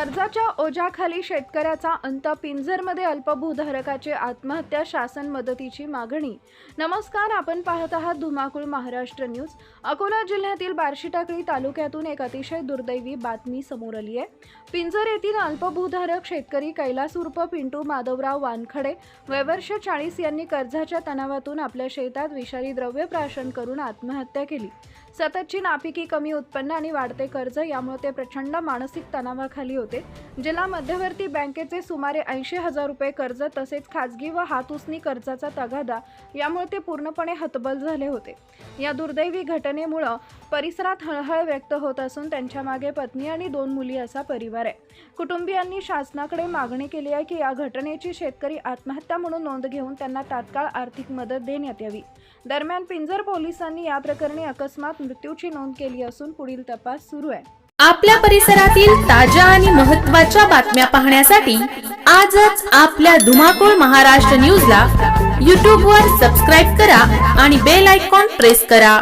कर्जाच्या ओझ्याखाली शेतकऱ्याचा अंत, पिंजरमध्ये अल्पभूधारकाची आत्महत्या, शासन मदतीची मागणी। नमस्कार, आपण पाहत आहात धुमाकूळ महाराष्ट्र न्यूज। अकोला जिल्ह्यातील बार्शीटाकळी तालुक्यातून एक अतिशय दुर्दैवी बातमी समोर आली आहे। पिंजर येथील अल्पभूधारक शेतकरी कैलास उर्फ पिंटू माधवराव वानखडे वय वर्ष 40 यांनी कर्जाच्या तणावातून आपल्या शेतात विषारी द्रव्य प्राशन करून आत्महत्या केली। सततची नापिकी, कमी उत्पन्न आणि वाढते कर्ज यामुळे ते प्रचंड मानसिक तणावाखाली होते। जिल्हा मध्यवर्ती बँकेचे सुमारे 80,000 रुपये कर्ज तसेच खाजगी व हातउसनी कर्जाचा तगादा यामुळे ते पूर्णपणे हतबल झाले होते। या दुर्दैवी घटनेमुळे परिसरात हळहळ व्यक्त होत असून त्यांच्या मागे पत्नी आणि 2 मुली असा परिवार आहे। कुटुंबियांनी शासनाकडे मागणी केली आहे की या घटनेची शेतकरी आत्महत्या म्हणून नोंद घेऊन त्यांना तात्काळ आर्थिक मदत देण्यात यावी। दरम्यान पिंजर पोलिसांनी या प्रकरणी अकस्मात मृत्यूची नोंद केली असून पुढील तपास सुरू आहे। आपल्या परिसरातील ताज्या आणि महत्त्वाच्या बातम्या पाहण्यासाठी आजच आपल्या धुमाकूळ महाराष्ट्र न्यूजला YouTube वर सबस्क्राइब करा आणि बेल आयकॉन प्रेस करा।